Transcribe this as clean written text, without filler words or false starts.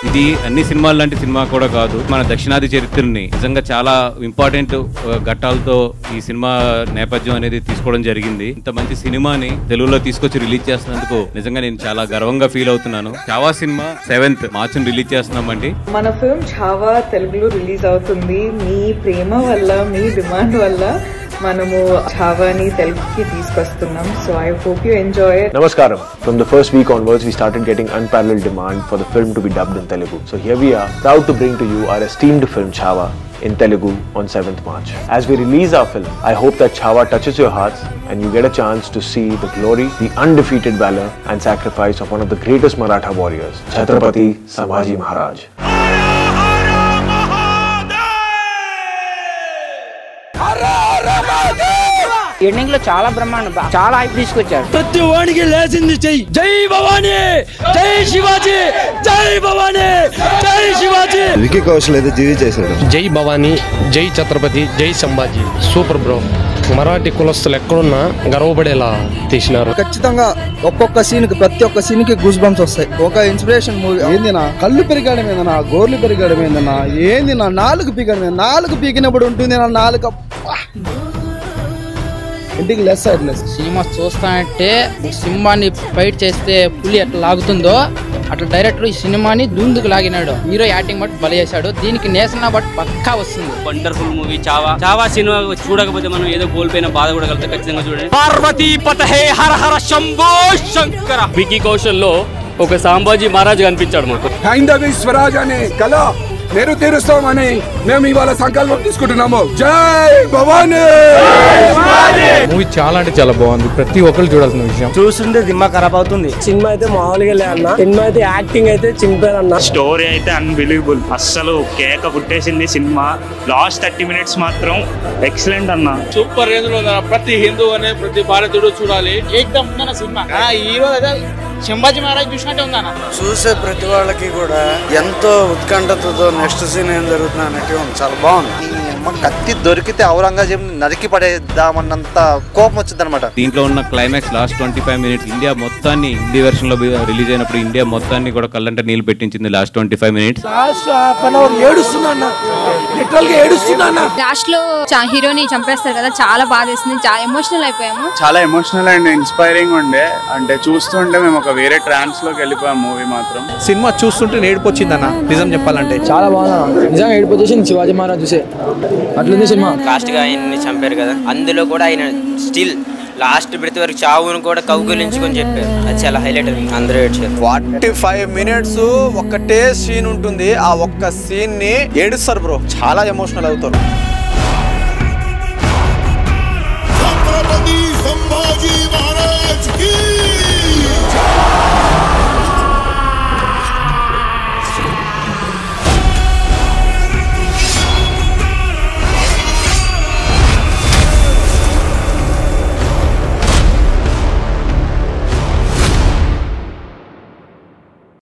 ఇది అన్ని సినిమాలు లాంటి సినిమా కూడా కాదు. మన దక్షిణాది చరిత్రని నిజంగా చాలా ఇంపార్టెంట్ ఘట్టాలతో ఈ సినిమా నేపథ్యం అనేది తీసుకోవడం జరిగింది. ఇంత మంచి సినిమాని తెలుగులో తీసుకొచ్చి రిలీజ్ చేస్తున్నందుకు నిజంగా నేను చాలా గర్వంగా ఫీల్ అవుతున్నాను. Chhaava cinema 7th March release చేస్తున్నామండి. మన ఫిల్మ్ ఛావా తెలుగులో రిలీజ్ అవుతుంది. మీ ప్రేమ వల్ల, మీ డిమాండ్ వల్ల మనము ఛావాని తెలుగుకి తీసుకొస్తున్నాం. So I hope you enjoy it. Namaskaram. From the first week onwards, we started getting unparalleled demand for the film to be dubbed in Telugu. So here we are, proud to bring to you our esteemed film Chava in Telugu on 7th March. As we release our film, I hope that Chava touches your hearts and you get a chance to see the glory, the undefeated valor and sacrifice of one of the greatest Maratha warriors, Chhatrapati Sambhaji Maharaj. Ending లో చాలా బ్రహ్మాండం, చాలా hype తీసుకొచ్చారు. ప్రతి వానికి లేచింది జై జై భవానీ, జై శివాజీ, జై భవానీ, జై శివాజీ. వికీ కౌశల్ అయితే జీవి చేశాడు. జై భవానీ, జై ఛత్రపతి, జై సంభాజీ. Super bro. మరాఠీ కులస్తులు ఎక్కడున్నా గర్వపడేలా తీసినారు. ఖచ్చితంగా ఒక్కొక్క సీన్ కి, ప్రతి ఒక్క సీన్ కి గూస్ బంప్స్ వస్తాయి. ఒక ఇన్స్పిరేషన్ మూవీ. ఏందినా కళ్ళు పెరిగాడం ఏందన్నా, గోర్లు పెరిగాడం ఏందన్నా, ఏంది నా నాలుగు పీకడం ఏంది, నాలుగు పీకినప్పుడు ఉంటుంది నా నాలుగు ఇంటికి లెస్ లెస్. సినిమా చూస్తానంటే సింహాన్ని ఫైట్ చేస్తే పులి ఎట్లా లాగుతుందో అట్లా డైరెక్టర్ ఈ సినిమాని దూందుకు లాగినాడు. హీరో యాక్టింగ్ బట్టి బలి చేశాడు. దీనికి నేషనల్ బట్ పక్కా వస్తుంది. వండర్ఫుల్ మూవీ చావా సినిమా చూడకపోతే మనం ఏదో కోల్పోయిన బాధ కూడా కలిగితే ఖచ్చితంగా చూడండి. పార్వతీ పతహే హర హర శంభో శంకర. వికీ కౌశల్ లో ఒక సంభాజీ మహారాజ్ కనిపించాడు మాకు. హైందవి స్వరాజ్ అనే కళ నేను తీరుస్తామని మేము ఇవాళ సంకల్పం తీసుకుంటున్నాము. జై భవానీ. మూవీ చాలా అంటే చాలా బాగుంది. ప్రతి ఒక్కరు చూడాల్సిన విషయం. చూస్తుంటే దిమ్మా ఖరాబ్ అవుతుంది. సినిమా అయితే మామూలుగా లే అన్న. సినిమా అయితే యాక్టింగ్ అయితే చింపేదన్న. స్టోరీ అయితే అన్బిలీవబుల్. అస్సలు కేక పుట్టేసింది సినిమా. లాస్ట్ 30 minutes మాత్రం ఎక్సలెంట్ అన్న. సూపర్ రేంజ్ లో ప్రతి హిందూ అనే ప్రతి భారతీయుడు చూడాలి. ఏకదమ్ ఉందన్న సినిమా. హీరో సంభాజీ మహారాజ్ చూసినట్టే ఉందన్న. చూసే ప్రతి వాళ్ళకి కూడా ఎంతో ఉత్కంఠతతో నెక్స్ట్ సీన్ ఏం జరుగుతుంది అన్నట్టు చాలా బాగుంది. కత్తి దొరికితే ఔరంగజేబ్ నరికి పడేద్దామన్నంత కోపం వచ్చింది అనమాట. దీంట్లో ఉన్న క్లైమాక్స్ లాస్ట్ 25 minutes ఇండియా మొత్తాన్ని, హిందీ వెర్షన్ లో రిలీజ్ అయినప్పుడు ఇండియా మొత్తాన్ని కూడా కళ్ళంటే నీళ్ళు పెట్టించింది. లాస్ట్ 25 minutes లాస్ట్ లో హీరోని చంపేస్తారు కదా, చాలా బాధ వేస్తుంది. చాలా ఎమోషనల్ అయిపోయాము. చాలా ఎమోషనల్ అండ్ ఇన్స్పైరింగ్ ఉండే. అంటే చూస్తుంటే మేము ఒక వేరే ట్రాన్స్ లోకి వెళ్ళిపోయాం. మూవీ మాత్రం సినిమా చూస్తుంటే ఏడుపొచ్చింది అన్న. నిజం చెప్పాలంటే చాలా బాగుంది. నిజంగా ఏడుపొచ్చేసింది శివాజీ మహారాజ్ చూసే. అట్లుంది సినిమా. లాస్ట్ గా ఆయన్ని చంపారు కదా, అందులో కూడా ఆయన స్టిల్ లాస్ట్ బ్రెత్ వరకు చావును కూడా కౌగులించుకొని చెప్పారు. అది చాలా హైలైట్. అందరూ ఏడ్చారు. 45 minutes ఒక్కటే సీన్ ఉంటుంది. ఆ ఒక్క సీన్ ని ఏడుస్తారు బ్రో. చాలా ఎమోషనల్ అవుతారు. ఛత్రపతి సంభాజీ మహారాజ్ కి